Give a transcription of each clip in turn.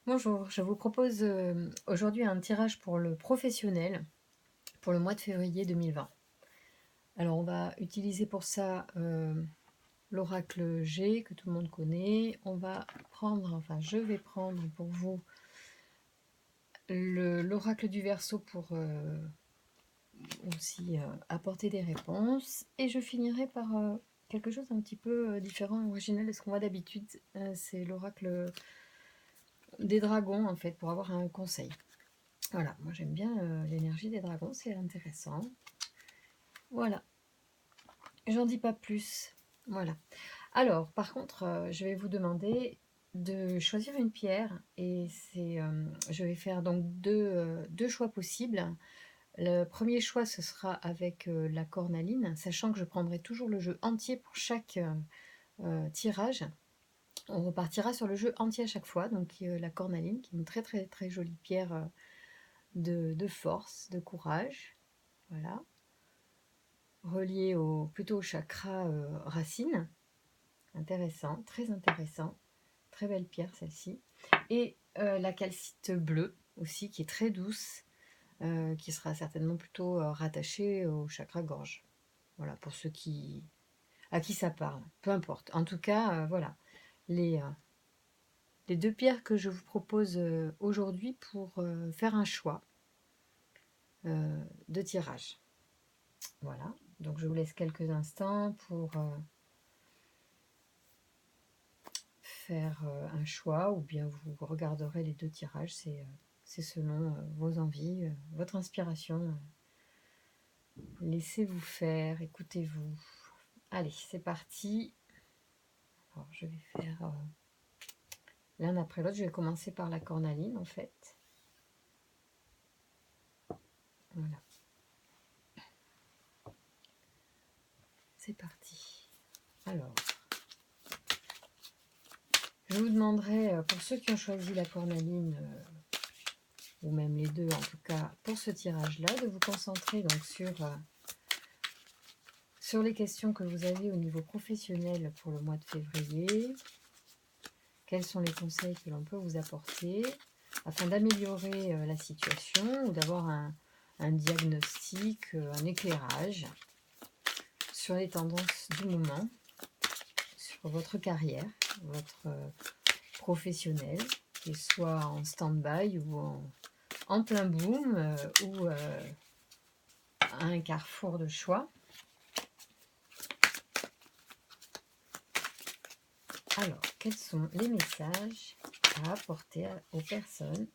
Bonjour, je vous propose aujourd'hui un tirage pour le professionnel pour le mois de février 2020. Alors on va utiliser pour ça l'oracle G que tout le monde connaît. On va prendre, enfin je vais prendre pour vous l'oracle du Verseau pour aussi apporter des réponses. Et je finirai par quelque chose un petit peu différent et original de ce qu'on voit d'habitude. C'est l'oracle des dragons en fait pour avoir un conseil. Voilà, moi j'aime bien l'énergie des dragons, c'est intéressant. Voilà, j'en dis pas plus. Voilà. Alors, par contre, je vais vous demander de choisir une pierre et je vais faire donc deux choix possibles. Le premier choix, ce sera avec la cornaline, sachant que je prendrai toujours le jeu entier pour chaque tirage. On repartira sur le jeu entier à chaque fois, donc la cornaline, qui est une très très très jolie pierre de force, de courage. Voilà. Relié plutôt au chakra racine. Intéressant, très intéressant. Très belle pierre celle-ci. Et la calcite bleue aussi, qui est très douce, qui sera certainement plutôt rattachée au chakra gorge. Voilà, pour ceux à qui ça parle. Peu importe. En tout cas, voilà. Les, euh, les deux pierres que je vous propose aujourd'hui pour faire un choix de tirage. Voilà. Donc je vous laisse quelques instants pour faire un choix, ou bien vous regarderez les deux tirages, c'est selon vos envies, votre inspiration. Laissez-vous faire, écoutez-vous. Allez, c'est parti. Alors, je vais faire l'un après l'autre. Je vais commencer par la cornaline, en fait. Voilà. C'est parti. Alors, je vous demanderai, pour ceux qui ont choisi la cornaline, ou même les deux en tout cas, pour ce tirage-là, de vous concentrer donc sur les questions que vous avez au niveau professionnel pour le mois de février. Quels sont les conseils que l'on peut vous apporter afin d'améliorer la situation ou d'avoir un diagnostic, un éclairage sur les tendances du moment, sur votre carrière, votre professionnel, qu'il soit en stand-by ou en plein boom ou à un carrefour de choix. Alors, quels sont les messages à apporter aux personnes?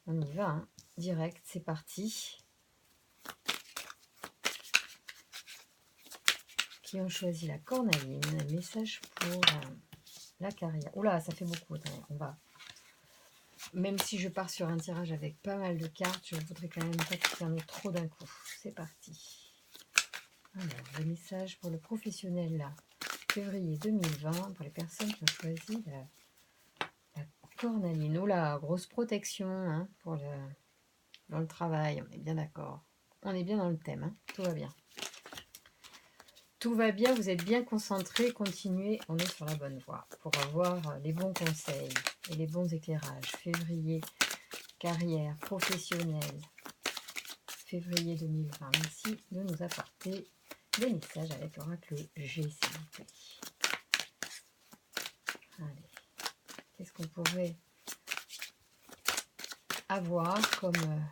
On y va, hein. Direct, c'est parti. Qui ont choisi la cornaline, un message pour la carrière. Oula, ça fait beaucoup. Attendez, on va. Même si je pars sur un tirage avec pas mal de cartes, je voudrais quand même pas qu'il y en ait trop d'un coup. C'est parti. Alors, le message pour le professionnel là, février 2020, pour les personnes qui ont choisi la cornaline. Oula, grosse protection hein, dans le travail, on est bien d'accord. On est bien dans le thème, hein, tout va bien. Tout va bien, vous êtes bien concentré, continuez, on est sur la bonne voie pour avoir les bons conseils et les bons éclairages. Février, carrière, professionnelle, février 2020. Merci de nous apporter des messages avec l'oracle G, s'il vous plaît. Allez, qu'est-ce qu'on pourrait avoir comme...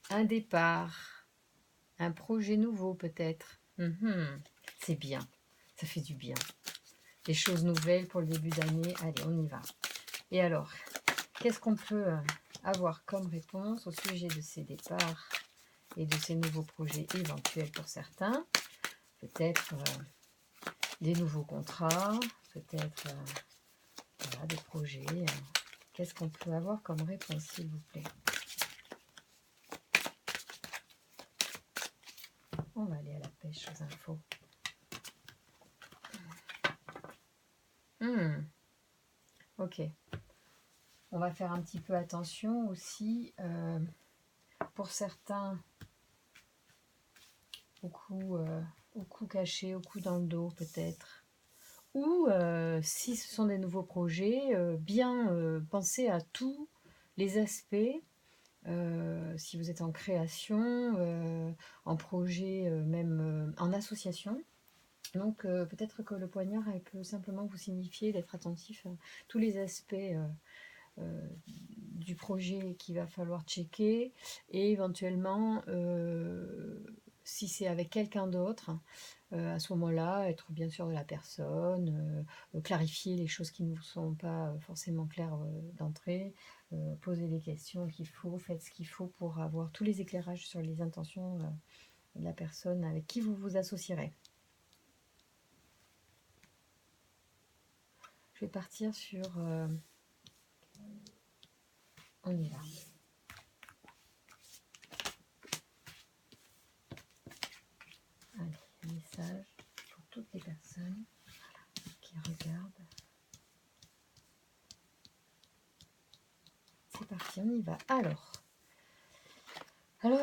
un départ, un projet nouveau peut-être. C'est bien, ça fait du bien. Des choses nouvelles pour le début d'année. Allez, on y va. Et alors, qu'est-ce qu'on peut avoir comme réponse au sujet de ces départs et de ces nouveaux projets éventuels pour certains? Peut-être des nouveaux contrats, peut-être voilà, des projets. Qu'est-ce qu'on peut avoir comme réponse, s'il vous plaît? On va aller à la pêche aux infos. Ok. On va faire un petit peu attention aussi. Pour certains, au coup cou caché, au cou dans le dos peut-être. Ou si ce sont des nouveaux projets, bien penser à tous les aspects. Si vous êtes en création, en projet, même en association. Donc peut-être que le poignard elle peut simplement vous signifier d'être attentif à tous les aspects du projet qu'il va falloir checker et éventuellement si c'est avec quelqu'un d'autre, à ce moment-là, être bien sûr de la personne, clarifier les choses qui ne vous sont pas forcément claires d'entrée, poser les questions qu'il faut, faites ce qu'il faut pour avoir tous les éclairages sur les intentions de la personne avec qui vous vous associerez. Je vais partir sur... on y va. Allez, un message pour toutes les personnes qui regardent. C'est parti, on y va. Alors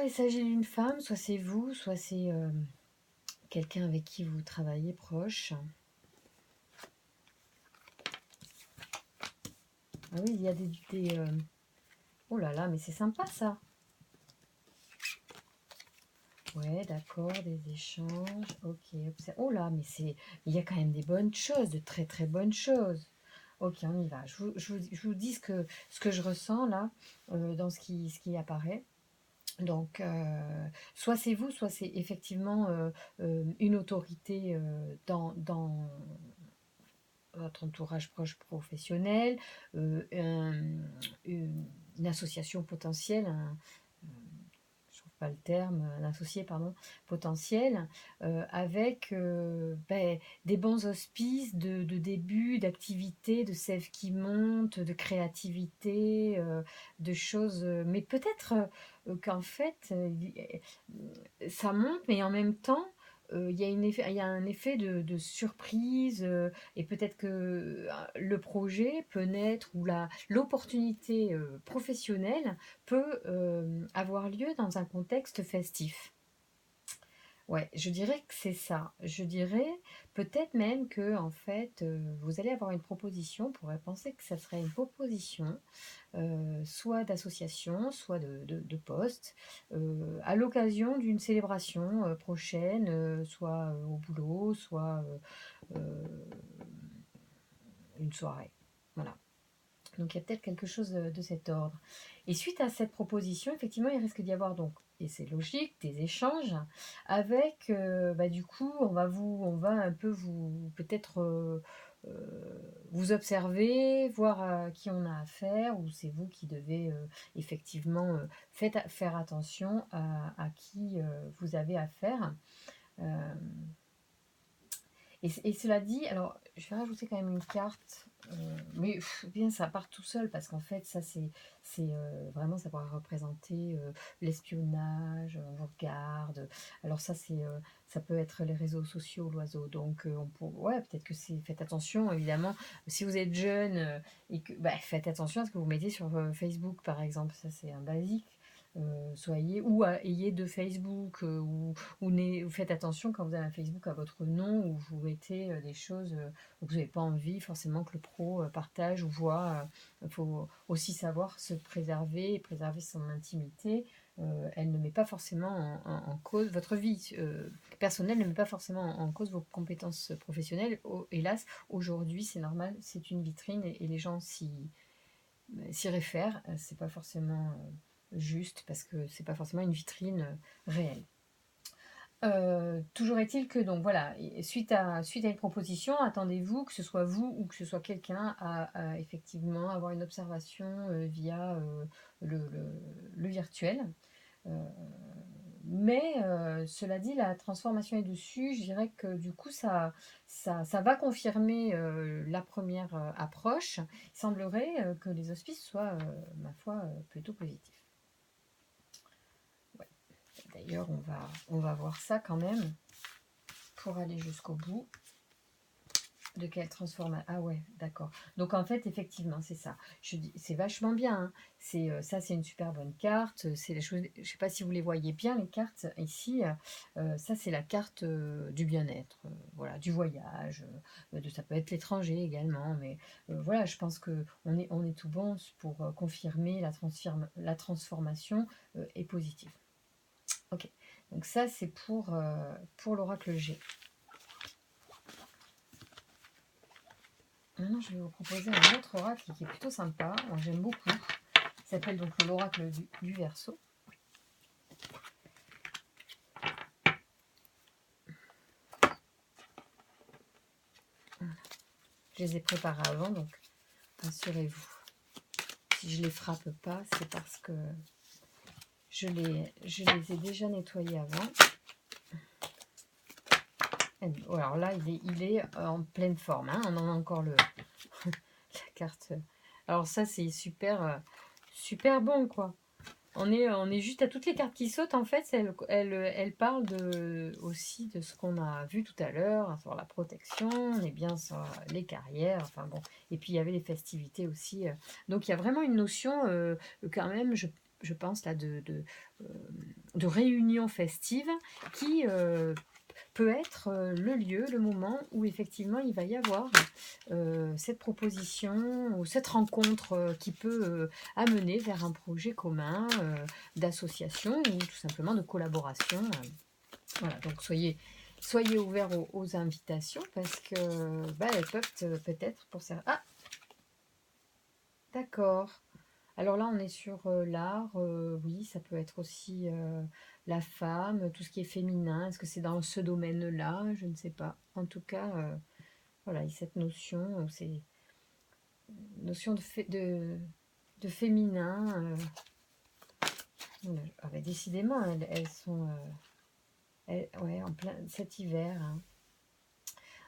il s'agit d'une femme, soit c'est vous, soit c'est quelqu'un avec qui vous travaillez proche. Ah oui, il y a des oh là là, mais c'est sympa ça. Ouais, d'accord, des échanges. Ok, oh là, mais il y a quand même des bonnes choses, de très très bonnes choses. Ok, on y va. Je vous dis ce que je ressens là, dans ce qui apparaît. Donc, soit c'est vous, soit c'est effectivement une autorité dans votre entourage proche professionnel, une association potentielle, je trouve pas le terme, un associé, pardon, potentiel, avec des bons auspices de début, d'activité, de sève qui monte, de créativité, de choses, mais peut-être qu'en fait, ça monte, mais en même temps, il y a un effet de surprise, et peut-être que le projet peut naître, ou l'opportunité professionnelle peut avoir lieu dans un contexte festif. Ouais, je dirais que c'est ça. Je dirais peut-être même que en fait, vous allez avoir une proposition. On pourrait penser que ça serait une proposition, soit d'association, soit de poste, à l'occasion d'une célébration prochaine, soit au boulot, soit une soirée. Voilà. Donc il y a peut-être quelque chose de cet ordre. Et suite à cette proposition, effectivement, il risque d'y avoir donc, et c'est logique, des échanges avec, du coup, on va un peu vous, peut-être vous observer, voir à qui on a affaire, ou c'est vous qui devez effectivement faire attention à qui vous avez affaire. Euh, et cela dit, alors je vais rajouter quand même une carte, mais bien ça part tout seul parce qu'en fait ça c'est vraiment ça pourrait représenter l'espionnage, on vous regarde. Alors ça ça peut être les réseaux sociaux, l'oiseau. Donc ouais, peut-être que c'est, faites attention évidemment si vous êtes jeune, et que faites attention à ce que vous mettez sur Facebook par exemple, ça c'est un basique. Soyez ou ayez de Facebook, ou faites attention quand vous avez un Facebook à votre nom, où vous mettez des choses où vous n'avez pas envie forcément que le pro partage ou voit. Il faut aussi savoir se préserver et préserver son intimité. Elle ne met pas forcément en cause votre vie personnelle, ne met pas forcément en cause vos compétences professionnelles. Hélas, aujourd'hui, c'est normal, c'est une vitrine, et les gens s'y réfèrent. C'est pas forcément juste, parce que c'est pas forcément une vitrine réelle. Toujours est-il que donc voilà, suite à une proposition, attendez-vous que ce soit vous ou que ce soit quelqu'un à effectivement avoir une observation via le virtuel. Mais cela dit, la transformation est dessus. Je dirais que du coup, ça va confirmer la première approche. Il semblerait que les auspices soient, ma foi, plutôt positifs. Ouais. D'ailleurs, on va voir ça quand même pour aller jusqu'au bout. De quelle transformation? Ah ouais, d'accord. Donc en fait, effectivement, c'est ça. C'est vachement bien, hein. Ça, c'est une super bonne carte. C'est les choses. Je sais pas si vous les voyez bien, les cartes ici. Ça, c'est la carte du bien-être, voilà, du voyage. Ça peut être l'étranger également, mais voilà, je pense que on est tout bon pour confirmer la transformation est positive. Ok. Donc ça, c'est pour l'oracle G. Maintenant, je vais vous proposer un autre oracle qui est plutôt sympa. Moi, j'aime beaucoup. Il s'appelle donc l'oracle du Verseau. Je les ai préparés avant, donc rassurez-vous. Si je ne les frappe pas, c'est parce que je les ai déjà nettoyés avant. Alors là, il est en pleine forme. Hein. On en a encore la carte. Alors ça, c'est super, super bon, quoi. On est juste à toutes les cartes qui sautent, en fait, elles parlent aussi de ce qu'on a vu tout à l'heure, sur la protection, on est bien sur les carrières, enfin bon. Et puis il y avait les festivités aussi. Donc il y a vraiment une notion, quand même, je pense, là, de réunion festive qui peut être le lieu, le moment où effectivement il va y avoir cette proposition ou cette rencontre qui peut amener vers un projet commun d'association ou tout simplement de collaboration. Voilà, donc soyez ouverts aux invitations parce que elles peuvent peut-être pour certains. Ah, d'accord. Alors là, on est sur l'art. Oui, ça peut être aussi la femme, tout ce qui est féminin. Est-ce que c'est dans ce domaine-là? Je ne sais pas. En tout cas, voilà, il y a cette notion, c'est notion de féminin. Décidément, elles sont ouais, en plein cet hiver. Hein.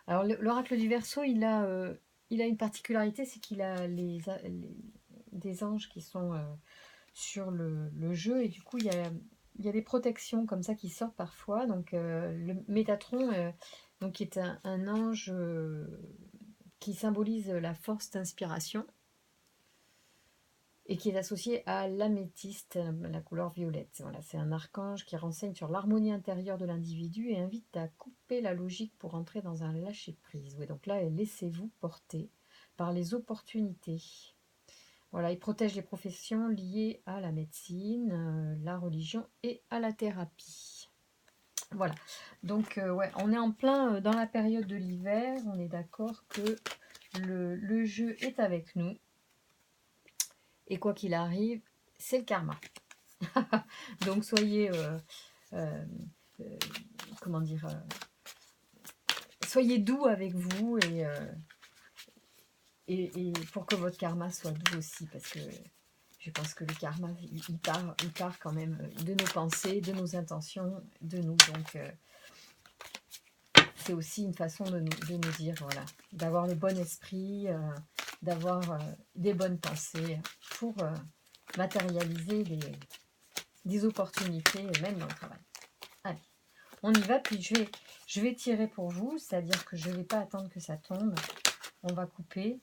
Alors, l'oracle du Verseau, il a une particularité, c'est qu'il a des anges qui sont sur le jeu, et du coup, il y a des protections comme ça qui sortent parfois. Donc, le Métatron, donc, qui est un ange qui symbolise la force d'inspiration et qui est associé à l'améthyste, la couleur violette. Voilà, c'est un archange qui renseigne sur l'harmonie intérieure de l'individu et invite à couper la logique pour entrer dans un lâcher-prise. Oui, donc là, laissez-vous porter par les opportunités. Voilà, il protège les professions liées à la médecine, la religion et à la thérapie. Voilà, donc ouais, on est en plein dans la période de l'hiver, on est d'accord que le jeu est avec nous. Et quoi qu'il arrive, c'est le karma. Donc soyez, comment dire, soyez doux avec vous et pour que votre karma soit doux aussi, parce que je pense que le karma, il part quand même de nos pensées, de nos intentions, de nous. Donc c'est aussi une façon de nous dire, voilà, d'avoir le bon esprit, d'avoir des bonnes pensées pour matérialiser des opportunités, même dans le travail. Allez, on y va, puis je vais tirer pour vous, c'est-à-dire que je ne vais pas attendre que ça tombe. On va couper,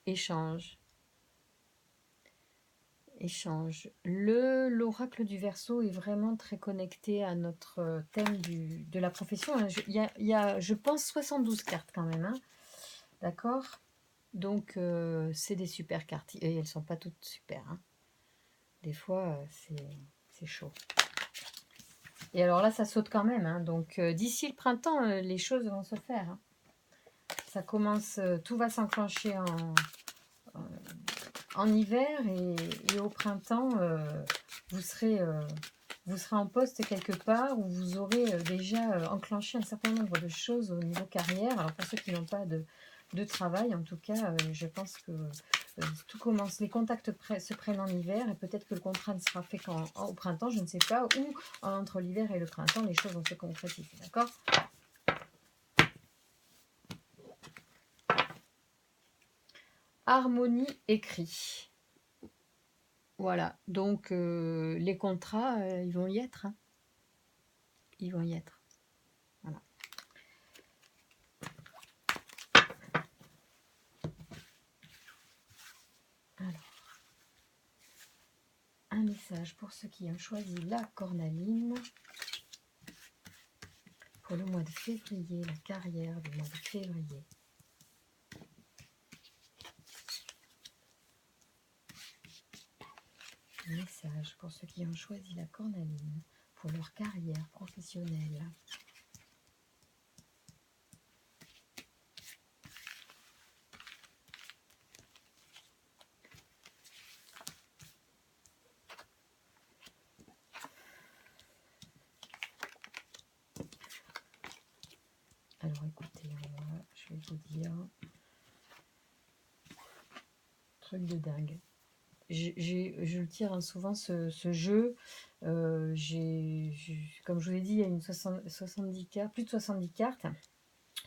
échange. L'oracle du Verseau est vraiment très connecté à notre thème de la profession. Il y a, je pense, 72 cartes quand même. Hein. D'accord? Donc, c'est des super cartes. Et elles ne sont pas toutes super. Hein. Des fois, c'est chaud. Et alors là, ça saute quand même. Hein. Donc, d'ici le printemps, les choses vont se faire. Hein. Ça commence, tout va s'enclencher en hiver et au printemps, vous serez en poste quelque part où vous aurez déjà enclenché un certain nombre de choses au niveau carrière. Alors pour ceux qui n'ont pas de travail, en tout cas, je pense que tout commence, les contacts se prennent en hiver et peut-être que le contrat ne sera fait qu'au printemps, je ne sais pas, ou entre l'hiver et le printemps, les choses vont se concrétiser, d'accord ? Harmonie écrit. Voilà, donc les contrats, ils vont y être. Hein. Ils vont y être. Voilà. message pour ceux qui ont choisi la cornaline pour le mois de février, la carrière du mois de février. Message pour ceux qui ont choisi la cornaline pour leur carrière professionnelle. Alors écoutez, je vais vous dire, truc de dingue. Je le tire hein, souvent ce jeu. Comme je vous l'ai dit, il y a une 70 cartes, plus de 70 cartes,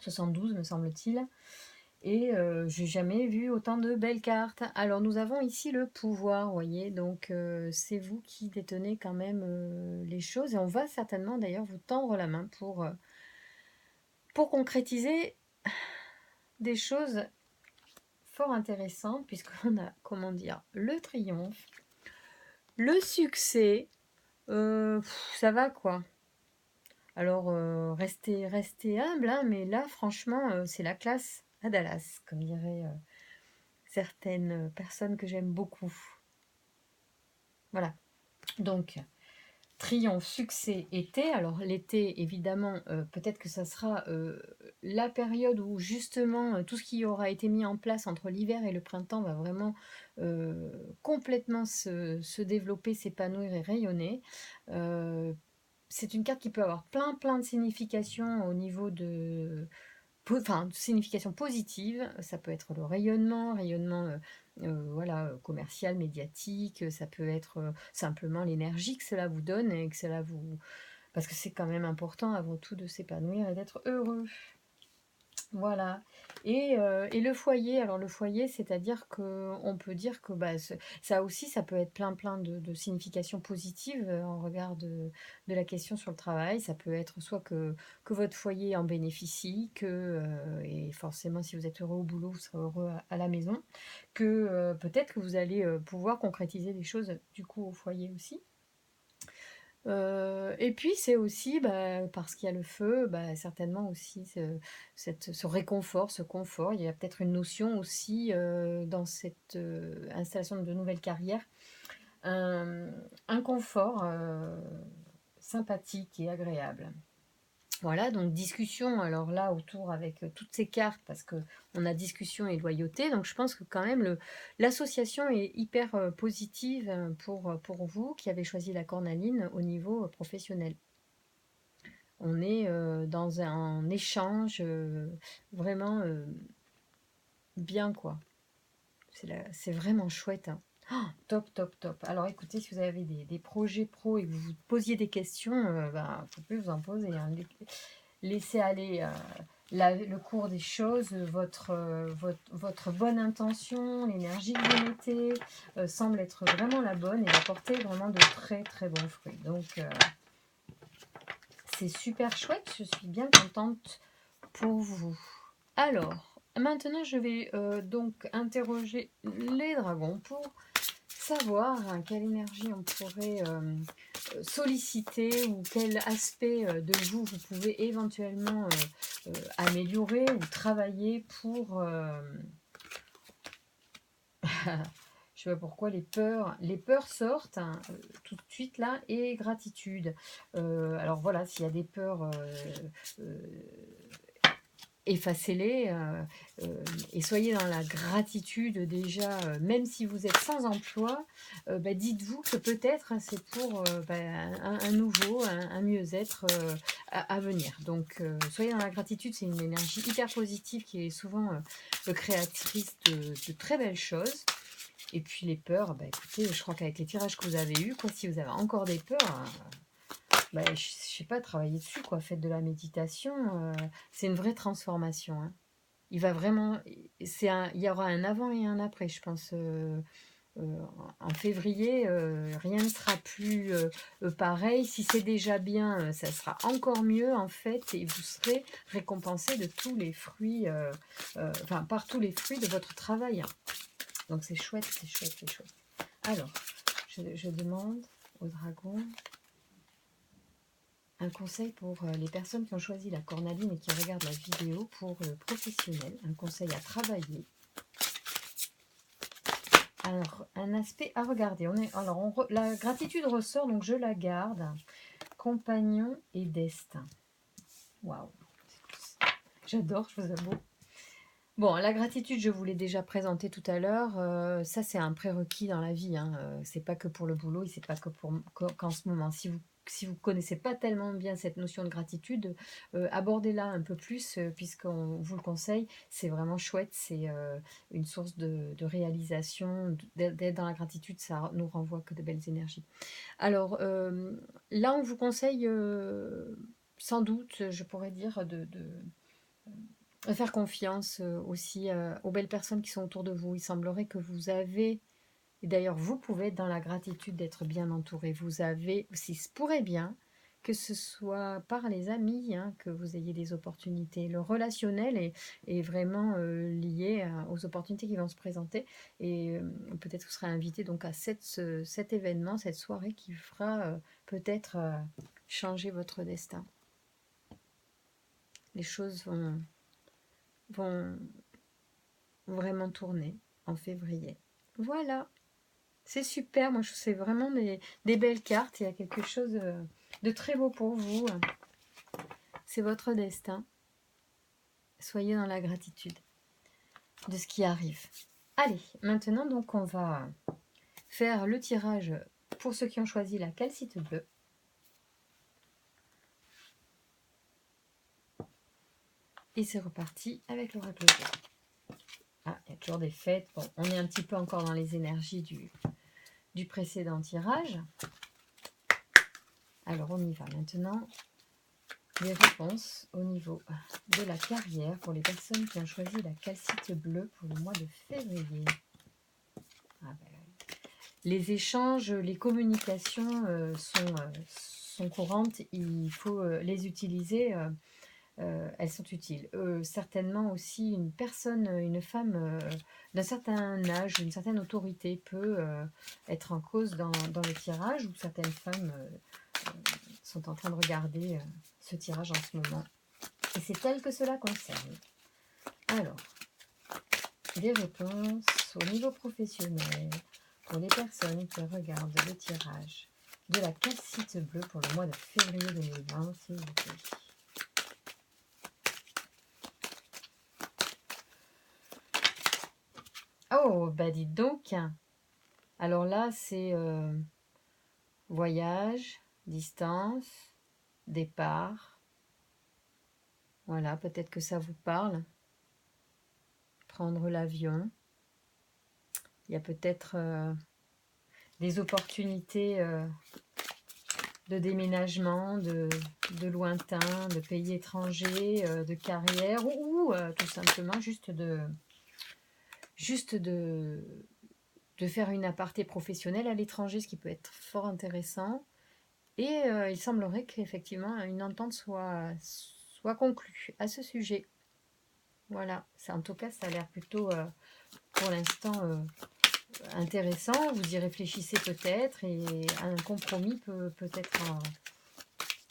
72 me semble-t-il. Et j'ai jamais vu autant de belles cartes. Alors nous avons ici le pouvoir, vous voyez, donc c'est vous qui détenez quand même les choses. Et on va certainement d'ailleurs vous tendre la main pour concrétiser des choses fort intéressantes, puisqu'on a, comment dire, le triomphe, le succès, ça va quoi. Alors restez humble, hein, mais là franchement c'est la classe à Dallas, comme diraient certaines personnes que j'aime beaucoup. Voilà, donc triomphe, succès, été. Alors l'été, évidemment, peut-être que ça sera la période où justement tout ce qui aura été mis en place entre l'hiver et le printemps va vraiment complètement se développer, s'épanouir et rayonner. C'est une carte qui peut avoir plein de significations au niveau de signification positive. Ça peut être le rayonnement voilà, commercial, médiatique, ça peut être simplement l'énergie que cela vous donne et que cela vous... Parce que c'est quand même important avant tout de s'épanouir et d'être heureux. Voilà. Et le foyer, alors le foyer, c'est-à-dire qu'on peut dire que ça aussi, ça peut être plein de significations positives en regard de la question sur le travail. Ça peut être soit que votre foyer en bénéficie, et forcément, si vous êtes heureux au boulot, vous serez heureux à la maison, que peut-être que vous allez pouvoir concrétiser des choses du coup au foyer aussi. Et puis c'est aussi parce qu'il y a le feu, certainement aussi ce réconfort, ce confort. Il y a peut-être une notion aussi dans cette installation de nouvelles carrières, un confort sympathique et agréable. Voilà, donc discussion, alors là, autour avec toutes ces cartes, parce qu'on a discussion et loyauté, donc je pense que quand même l'association est hyper positive pour vous qui avez choisi la cornaline au niveau professionnel. On est dans un échange vraiment bien, quoi. C'est vraiment chouette, hein. Oh, top. Alors écoutez, si vous avez des projets pro et que vous vous posiez des questions, faut plus vous en poser, hein. Laissez aller le cours des choses, votre bonne intention, l'énergie que vous mettez semble être vraiment la bonne et apporter vraiment de très bons fruits. Donc c'est super chouette, je suis bien contente pour vous. Alors, maintenant je vais donc interroger les dragons pour savoir quelle énergie on pourrait solliciter ou quel aspect de vous pouvez éventuellement améliorer ou travailler pour... je sais pas pourquoi les peurs sortent hein, tout de suite là, et gratitude. Alors voilà, s'il y a des peurs... effacez-les et soyez dans la gratitude déjà, même si vous êtes sans emploi, dites-vous que peut-être c'est pour un nouveau, un mieux-être à venir. Donc soyez dans la gratitude, c'est une énergie hyper positive qui est souvent créatrice de très belles choses. Et puis les peurs, écoutez, je crois qu'avec les tirages que vous avez eus, si vous avez encore des peurs... je sais pas, travailler dessus, quoi. Faites de la méditation. C'est une vraie transformation, hein. Il va vraiment... il y aura un avant et un après, je pense. En février, rien ne sera plus pareil. Si c'est déjà bien, ça sera encore mieux, en fait. Et vous serez récompensé de tous les fruits... par tous les fruits de votre travail, hein. Donc c'est chouette. Alors, je demande... au dragon. Un conseil pour les personnes qui ont choisi la cornaline et qui regardent la vidéo pour le professionnel. Un conseil à travailler. Alors, un aspect à regarder. La gratitude ressort, donc je la garde. Compagnon et destin. Waouh. J'adore, je vous avoue. Bon, la gratitude, je vous l'ai déjà présenté tout à l'heure. Ça, c'est un prérequis dans la vie. Hein. C'est pas que pour le boulot et c'est pas que qu'en ce moment. Si vous connaissez pas tellement bien cette notion de gratitude, abordez-la un peu plus puisqu'on vous le conseille. C'est vraiment chouette. C'est une source de réalisation. D'être dans la gratitude, ça nous renvoie que de belles énergies. Alors, là, on vous conseille sans doute, je pourrais dire, de faire confiance aussi aux belles personnes qui sont autour de vous. Il semblerait que vous avez, et d'ailleurs vous pouvez être dans la gratitude d'être bien entouré. Vous avez, s'il se pourrait bien, que ce soit par les amis, hein, que vous ayez des opportunités. Le relationnel est vraiment lié aux opportunités qui vont se présenter. Et peut-être que vous serez invité donc à cet événement, cette soirée qui fera peut-être changer votre destin. Les choses vont vraiment tourner en février. Voilà, c'est super. Moi, je trouve que c'est vraiment des belles cartes. Il y a quelque chose de très beau pour vous. C'est votre destin. Soyez dans la gratitude de ce qui arrive. Allez, maintenant, donc, on va faire le tirage pour ceux qui ont choisi la calcite bleue. Et c'est reparti avec l'oracle bleu. Ah, il y a toujours des fêtes. Bon, on est un petit peu encore dans les énergies du précédent tirage. Alors, on y va maintenant. Les réponses au niveau de la carrière pour les personnes qui ont choisi la calcite bleue pour le mois de février. Les échanges, les communications sont courantes. Il faut les utiliser. Elles sont utiles. Certainement aussi une personne, une femme d'un certain âge, une certaine autorité peut être en cause dans le tirage, ou certaines femmes sont en train de regarder ce tirage en ce moment. Et c'est tel que cela concerne. Alors, des réponses au niveau professionnel pour les personnes qui regardent le tirage de la calcite bleue pour le mois de février 2020, s'il vous plaît. Oh, bah dites donc. Alors là, c'est voyage, distance, départ. Voilà, peut-être que ça vous parle. Prendre l'avion. Il y a peut-être des opportunités de déménagement, de lointain, de pays étrangers, de carrière, ou tout simplement juste de faire une aparté professionnelle à l'étranger, ce qui peut être fort intéressant. Et il semblerait qu'effectivement une entente soit conclue à ce sujet. Voilà, en tout cas ça a l'air plutôt pour l'instant intéressant. Vous y réfléchissez peut-être, et un compromis peut-être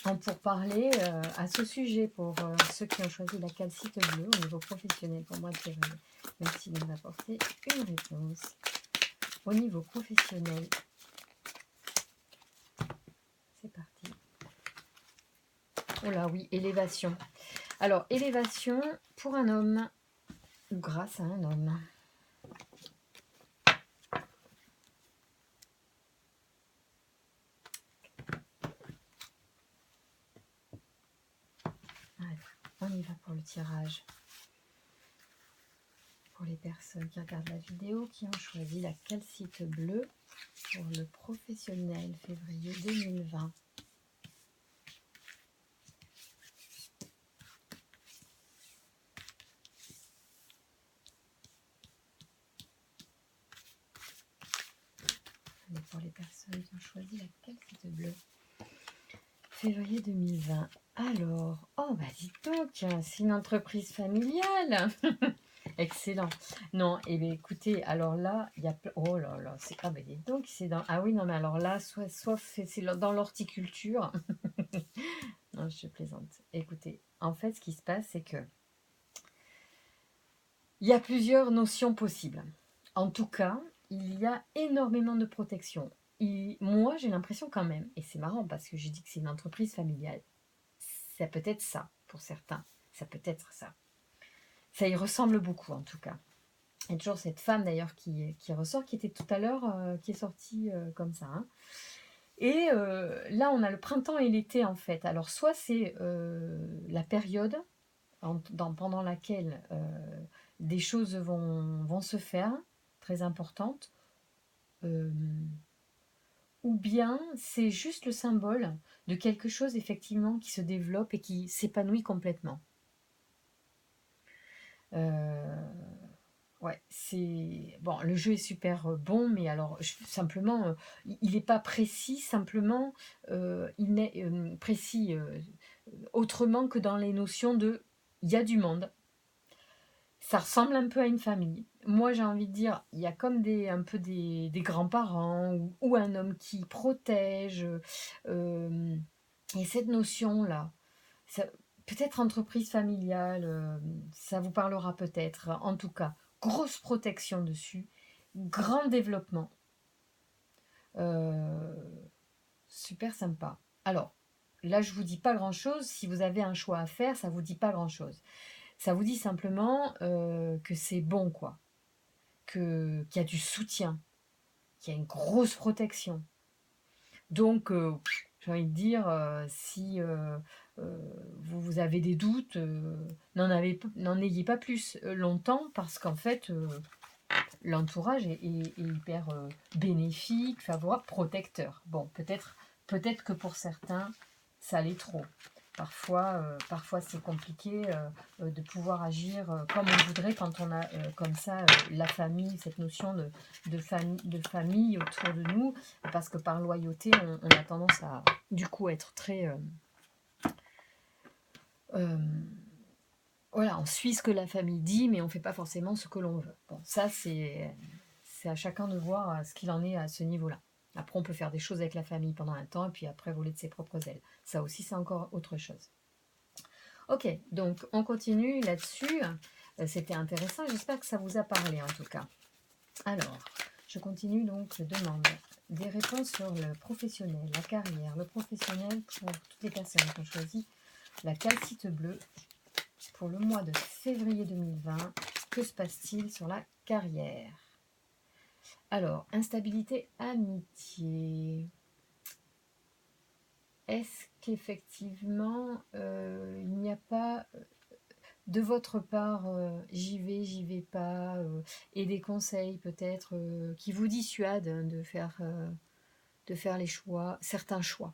en pourparler à ce sujet pour ceux qui ont choisi la calcite bleue au niveau professionnel pour moi de février. Merci de m'apporter une réponse au niveau professionnel. C'est parti. Oh là oui, élévation. Alors, élévation pour un homme, ou grâce à un homme. Allez, on y va pour le tirage. Pour les personnes qui regardent la vidéo, qui ont choisi la calcite bleue pour le professionnel février 2020. Allez, pour les personnes qui ont choisi la calcite bleue février 2020. Alors, oh bah dites donc, c'est une entreprise familiale. Excellent. Non, et bien écoutez, alors là, il y a oh là là, c'est ah ben dis donc, c'est dans ah oui, non mais alors là, soit c'est dans l'horticulture. Non, je plaisante. Écoutez, en fait, ce qui se passe, c'est que il y a plusieurs notions possibles. En tout cas, il y a énormément de protection. Moi, j'ai l'impression quand même, et c'est marrant parce que j'ai dit que c'est une entreprise familiale, ça peut être ça pour certains, ça peut être ça. Ça y ressemble beaucoup en tout cas. Il y a toujours cette femme d'ailleurs qui ressort, qui était tout à l'heure, qui est sortie comme ça, hein. Et là, on a le printemps et l'été en fait. Alors, soit c'est la période pendant laquelle des choses vont se faire, très importantes, euh, ou bien c'est juste le symbole de quelque chose effectivement qui se développe et qui s'épanouit complètement. Euh, ouais, c'est bon. Le jeu est super bon, mais alors simplement, il n'est pas précis. Simplement, il n'est précis autrement que dans les notions de il y a du monde. Ça ressemble un peu à une famille. Moi, j'ai envie de dire, il y a comme un peu des grands-parents ou un homme qui protège. euh, et cette notion-là, ça- peut-être entreprise familiale, ça vous parlera peut-être. En tout cas, grosse protection dessus, grand développement. Euh, super sympa. Alors, là, je vous dis pas grand-chose. Si vous avez un choix à faire, ça vous dit pas grand-chose. Ça vous dit simplement que c'est bon, quoi. Qu'il y a du soutien, qu'il y a une grosse protection. Donc, j'ai envie de dire, si vous avez des doutes, n'en ayez pas plus longtemps parce qu'en fait, l'entourage est hyper bénéfique, favorable, protecteur. Bon, peut-être que pour certains, ça l'est trop. Parfois c'est compliqué de pouvoir agir comme on voudrait quand on a comme ça la famille, cette notion de famille autour de nous, parce que par loyauté, on a tendance à du coup être très euh, voilà, on suit ce que la famille dit, mais on ne fait pas forcément ce que l'on veut. Bon, ça, c'est à chacun de voir ce qu'il en est à ce niveau-là. Après, on peut faire des choses avec la famille pendant un temps, et puis après voler de ses propres ailes. Ça aussi, c'est encore autre chose. Ok, donc on continue là-dessus. C'était intéressant, j'espère que ça vous a parlé en tout cas. Alors, je continue donc, je demande des réponses sur le professionnel, la carrière, le professionnel pour toutes les personnes qui ont choisi la calcite bleue pour le mois de février 2020. Que se passe-t-il sur la carrière? Alors, instabilité, amitié. Est-ce qu'effectivement, il n'y a pas de votre part, j'y vais pas, et des conseils peut-être qui vous dissuadent de faire les choix, certains choix,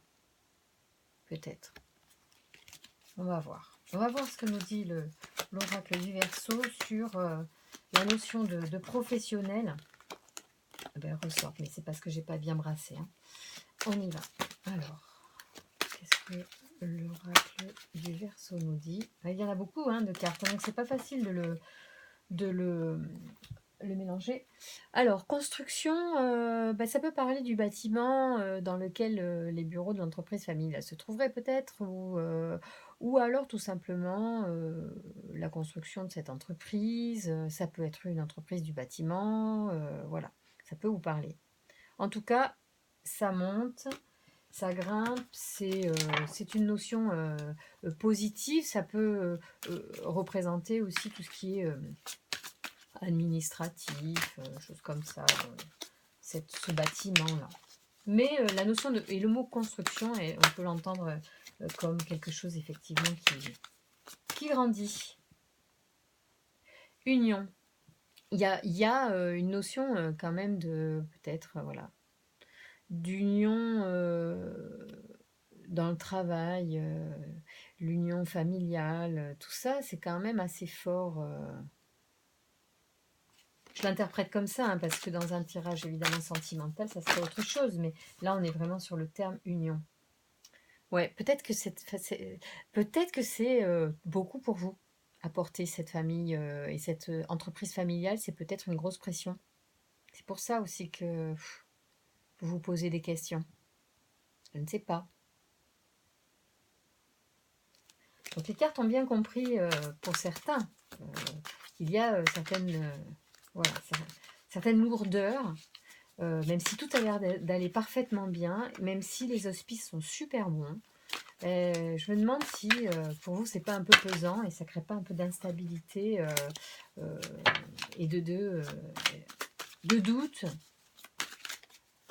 peut-être. On va voir. On va voir ce que nous dit l'oracle du Verseau sur la notion de professionnel. Ben, elle ressort, mais c'est parce que j'ai pas bien brassé, hein. On y va. Alors, qu'est-ce que l'oracle du Verseau nous dit? Il y en a beaucoup de cartes, donc c'est pas facile de le mélanger. Alors, construction, ça peut parler du bâtiment dans lequel les bureaux de l'entreprise familiale se trouveraient peut-être, ou alors tout simplement la construction de cette entreprise. Ça peut être une entreprise du bâtiment, voilà, ça peut vous parler. En tout cas, ça monte, ça grimpe, c'est une notion positive. Ça peut représenter aussi tout ce qui est administratif, choses comme ça, ce bâtiment-là. Mais la notion et le mot construction, on peut l'entendre comme quelque chose effectivement qui grandit. Union. Il y a une notion quand même de peut-être voilà d'union dans le travail, l'union familiale, tout ça, c'est quand même assez fort. Je l'interprète comme ça, parce que dans un tirage évidemment sentimental, ça serait autre chose, mais là on est vraiment sur le terme union. Ouais, peut-être que c'est beaucoup pour vous. apporter cette famille et cette entreprise familiale, c'est peut-être une grosse pression. C'est pour ça aussi que vous vous posez des questions. Je ne sais pas. Donc les cartes ont bien compris pour certains qu'il y a voilà, certaines lourdeurs, même si tout a l'air d'aller parfaitement bien, même si les auspices sont super bons. Je me demande si pour vous c'est pas un peu pesant et ça crée pas un peu d'instabilité et de doute.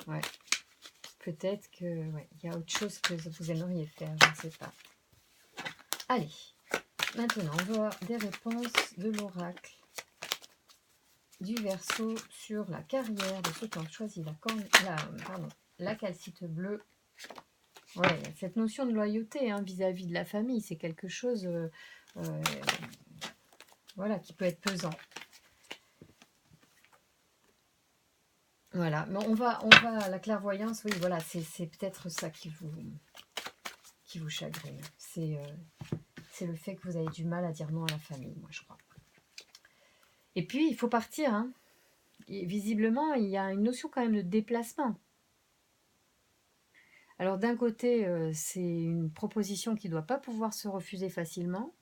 Ouais. Peut-être que il y a autre chose que vous aimeriez faire, je ne sais pas. Allez, maintenant on voit des réponses de l'oracle du Verseau sur la carrière de ceux qui ont choisi la calcite bleue. Ouais, cette notion de loyauté vis-à-vis de la famille, c'est quelque chose voilà, qui peut être pesant. Voilà, mais on va à la clairvoyance, oui, voilà, c'est peut-être ça qui vous chagrine. C'est le fait que vous avez du mal à dire non à la famille, moi je crois. Et puis, il faut partir. Hein. Et visiblement, il y a une notion quand même de déplacement. Alors d'un côté, c'est une proposition qui ne doit pas pouvoir se refuser facilement.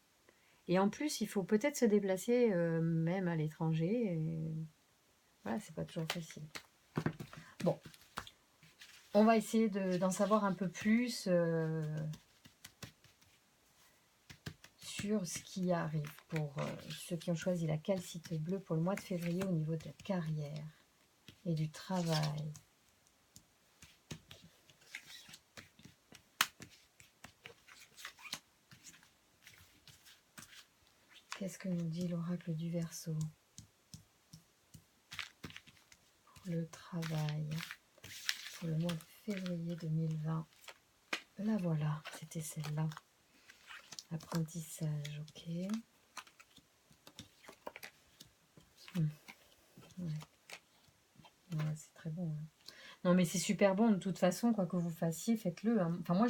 Et en plus, il faut peut-être se déplacer même à l'étranger. Et voilà, c'est pas toujours facile. Bon, on va essayer d'en savoir un peu plus sur ce qui arrive pour ceux qui ont choisi la calcite bleue pour le mois de février au niveau de la carrière et du travail. Qu'est-ce que nous dit l'oracle du Verseau pour le travail pour le mois de février 2020? La voilà, c'était celle-là. Apprentissage, ok. Ouais. Ouais, c'est très bon. Hein. Non, mais c'est super bon. De toute façon, quoi que vous fassiez, faites-le. Hein. Enfin, moi,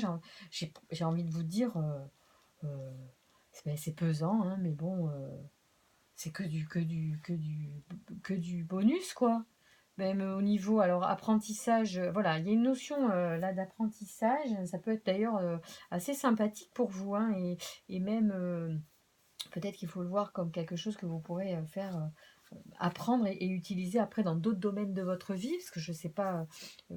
j'ai envie de vous dire, c'est pesant, hein, mais bon, c'est que du bonus, quoi. Même au niveau, alors, apprentissage, voilà, il y a une notion là d'apprentissage. Ça peut être d'ailleurs assez sympathique pour vous, hein, et même peut-être qu'il faut le voir comme quelque chose que vous pourrez faire apprendre et utiliser après dans d'autres domaines de votre vie, parce que je ne sais pas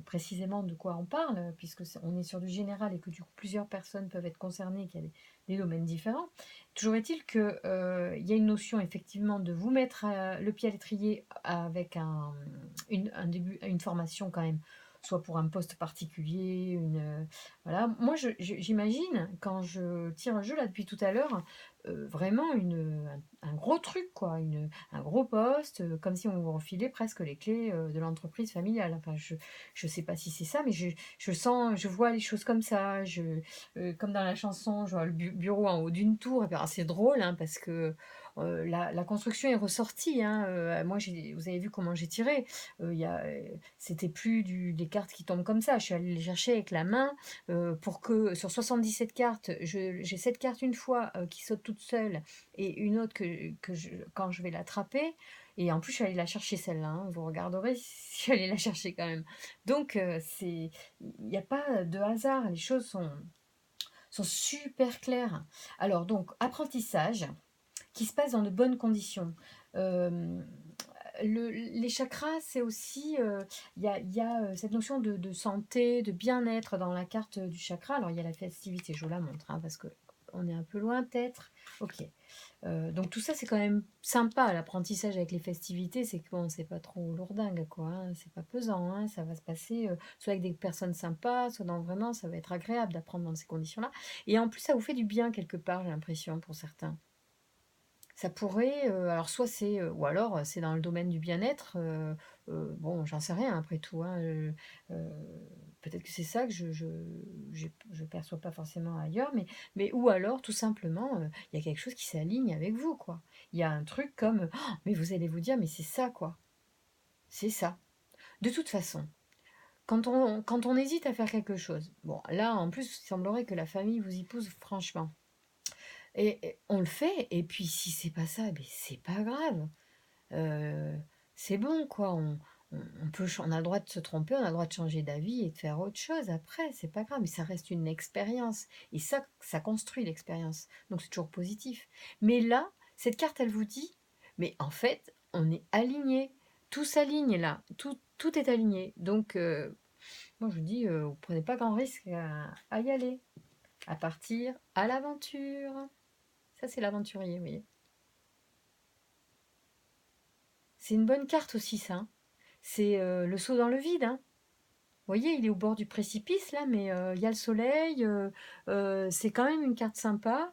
précisément de quoi on parle, puisque on est sur du général et que du coup plusieurs personnes peuvent être concernées, qu'il y a des domaines différents. Toujours est-il qu'il y a une notion effectivement de vous mettre le pied à l'étrier avec un début, une formation quand même, soit pour un poste particulier, voilà. Moi, j'imagine, quand je tire un jeu là depuis tout à l'heure, vraiment un gros truc, quoi, un gros poste, comme si on vous refilait presque les clés de l'entreprise familiale. Enfin, je sais pas si c'est ça, mais je sens, je vois les choses comme ça. Comme dans la chanson, je vois le bureau en haut d'une tour. Et puis, alors, c'est drôle, hein, parce que la construction est ressortie. Hein, moi, vous avez vu comment j'ai tiré. C'était plus des cartes qui tombent comme ça. Je suis allée les chercher avec la main pour que sur 77 cartes, j'ai cette carte une fois qui saute toute seule et une autre quand je vais l'attraper. Et en plus, je suis allée la chercher celle-là. Hein. Vous regarderez si je suis allée la chercher quand même. Donc, il n'y a pas de hasard. Les choses sont super claires. Alors, donc, apprentissage qui se passe dans de bonnes conditions. Euh, les chakras, c'est aussi, il y a cette notion de santé, de bien-être dans la carte du chakra. Alors, il y a la festivité, je vous la montre, hein, parce que on est un peu loin peut-être. Ok. Donc tout ça, c'est quand même sympa, l'apprentissage avec les festivités, c'est que bon, c'est pas trop lourdingue, quoi. Hein, c'est pas pesant, hein, ça va se passer soit avec des personnes sympas, soit dans vraiment, ça va être agréable d'apprendre dans ces conditions-là. Et en plus, ça vous fait du bien quelque part, j'ai l'impression, pour certains. Ça pourrait, alors soit c'est, ou alors c'est dans le domaine du bien-être, bon, j'en sais rien après tout, hein, peut-être que c'est ça que je perçois pas forcément ailleurs, mais ou alors tout simplement, il y a quelque chose qui s'aligne avec vous, quoi. Il y a un truc comme, oh, mais vous allez vous dire: «Mais c'est ça, quoi, c'est ça». De toute façon, quand on hésite à faire quelque chose, bon là, en plus, il semblerait que la famille vous y pousse franchement. Et on le fait, et puis si c'est pas ça, ben c'est pas grave. Euh, c'est bon, quoi. On a le droit de se tromper, on a le droit de changer d'avis et de faire autre chose après, c'est pas grave, mais ça reste une expérience. Et ça construit l'expérience. Donc c'est toujours positif. Mais là, cette carte, elle vous dit, mais en fait, on est aligné. Tout s'aligne là. Tout est aligné. Donc, moi je vous dis, vous prenez pas grand risque à y aller. À partir à l'aventure. Ça, c'est l'aventurier, vous voyez. C'est une bonne carte aussi, ça, hein. C'est le saut dans le vide, hein. Vous voyez, il est au bord du précipice, là, mais il y a le soleil. C'est quand même une carte sympa.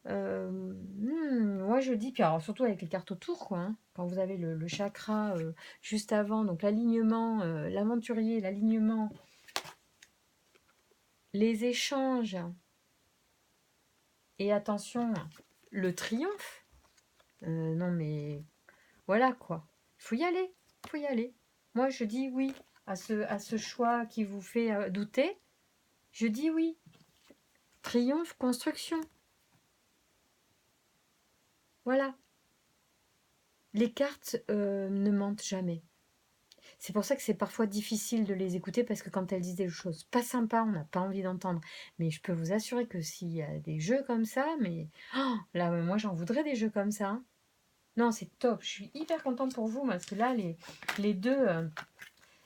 Moi, je dis, puis alors, surtout avec les cartes autour, quoi, hein. Quand vous avez le chakra juste avant, donc l'alignement, l'aventurier, l'alignement, les échanges, et attention, le triomphe. Non, mais voilà, quoi. Il faut y aller. Il faut y aller. Moi, je dis oui à ce choix qui vous fait douter. Je dis oui. Triomphe, construction. Voilà. Les cartes ne mentent jamais. C'est pour ça que c'est parfois difficile de les écouter parce que quand elles disent des choses pas sympas, on n'a pas envie d'entendre. Mais je peux vous assurer que s'il y a des jeux comme ça, mais oh, là, moi j'en voudrais des jeux comme ça, hein. Non, c'est top. Je suis hyper contente pour vous parce que là, les deux,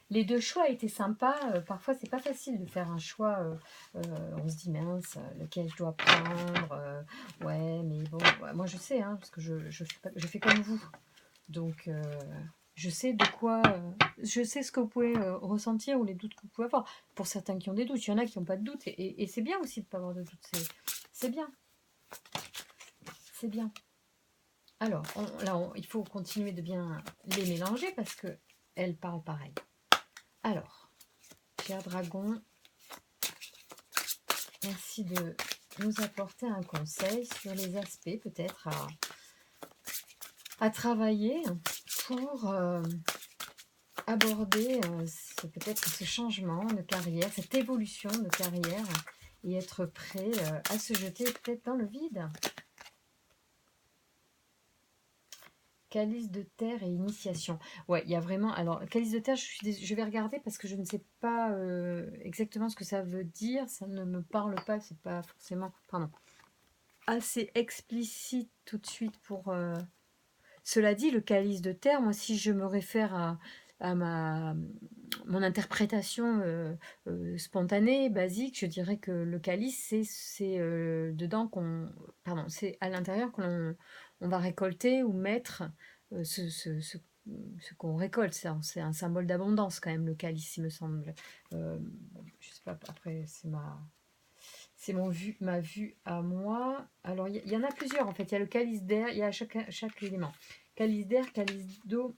les deux choix étaient sympas. Parfois, c'est pas facile de faire un choix. On se dit, mince, lequel je dois prendre. Ouais, mais bon, ouais, moi je sais, hein, parce que je fais comme vous. Donc, je sais de quoi. Je sais ce que vous pouvez ressentir ou les doutes que vous pouvez avoir. Pour certains qui ont des doutes, il y en a qui n'ont pas de doutes. Et c'est bien aussi de ne pas avoir de doutes. C'est bien. C'est bien. Alors, il faut continuer de bien les mélanger parce que elles parlent pareil. Alors, cher dragon, merci de nous apporter un conseil sur les aspects peut-être à travailler pour aborder peut-être ce changement de carrière, cette évolution de carrière et être prêt à se jeter peut-être dans le vide. Calice de terre et initiation. Ouais, il y a vraiment... Alors, calice de terre, je vais regarder parce que je ne sais pas exactement ce que ça veut dire. Ça ne me parle pas, c'est pas forcément... Pardon. Assez explicite tout de suite pour... Cela dit, le calice de terre, moi, si je me réfère à mon interprétation spontanée, basique, je dirais que le calice, c'est dedans qu'on... Pardon, c'est à l'intérieur on va récolter ou mettre ce qu'on récolte. C'est un symbole d'abondance quand même, le calice, il me semble. Je sais pas, après, c'est ma vue à moi. Alors, il y en a plusieurs en fait. Il y a le calice d'air, il y a chaque élément. Calice d'air, calice d'eau,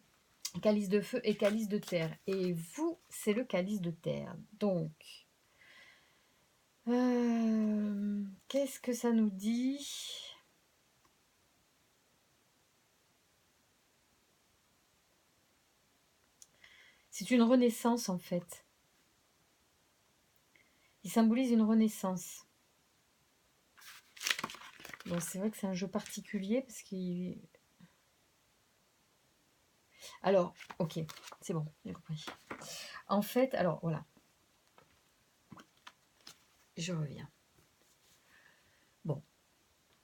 calice de feu et calice de terre. Et vous, c'est le calice de terre. Donc, qu'est-ce que ça nous dit? C'est une renaissance en fait. Il symbolise une renaissance. Bon, c'est vrai que c'est un jeu particulier parce qu'il... Alors, ok, c'est bon, j'ai compris. En fait, alors voilà. Je reviens. Bon,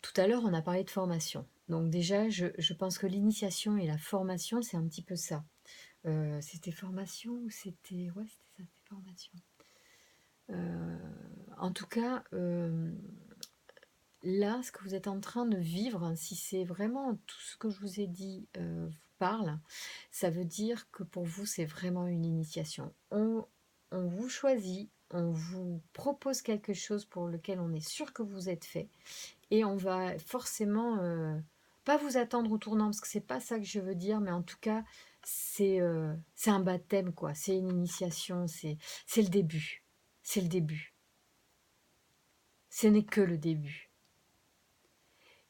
tout à l'heure, on a parlé de formation. Donc déjà, je pense que l'initiation et la formation, c'est un petit peu ça. C'était formation ou c'était... Ouais, c'était ça, c'était formation. En tout cas, là, ce que vous êtes en train de vivre, hein, si c'est vraiment tout ce que je vous ai dit vous parle, ça veut dire que pour vous, c'est vraiment une initiation. On vous choisit, on vous propose quelque chose pour lequel on est sûr que vous êtes fait, et on va forcément pas vous attendre au tournant, parce que c'est pas ça que je veux dire, mais en tout cas, c'est un baptême, quoi. C'est une initiation, c'est le début. C'est le début. Ce n'est que le début.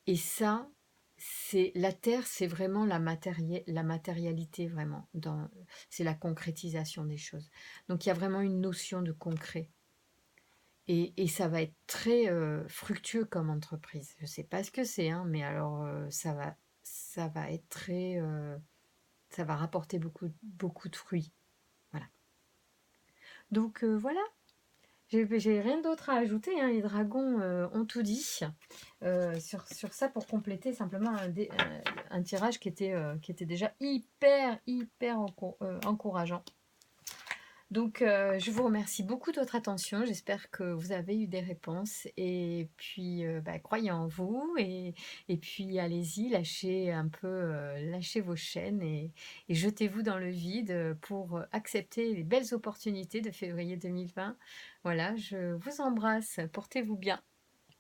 Et ça, c'est la terre, c'est vraiment la matérialité, vraiment. C'est la concrétisation des choses. Donc il y a vraiment une notion de concret. Et ça va être très fructueux comme entreprise. Je ne sais pas ce que c'est, hein, mais alors ça va être très... ça va rapporter beaucoup, beaucoup de fruits. Voilà. Donc voilà, j'ai rien d'autre à ajouter, hein. Les dragons ont tout dit sur ça pour compléter simplement un tirage qui était déjà hyper, hyper encourageant. Donc, je vous remercie beaucoup de votre attention. J'espère que vous avez eu des réponses. Et puis, bah, croyez en vous. Et puis, allez-y, lâchez un peu, lâchez vos chaînes et jetez-vous dans le vide pour accepter les belles opportunités de février 2020. Voilà, je vous embrasse. Portez-vous bien.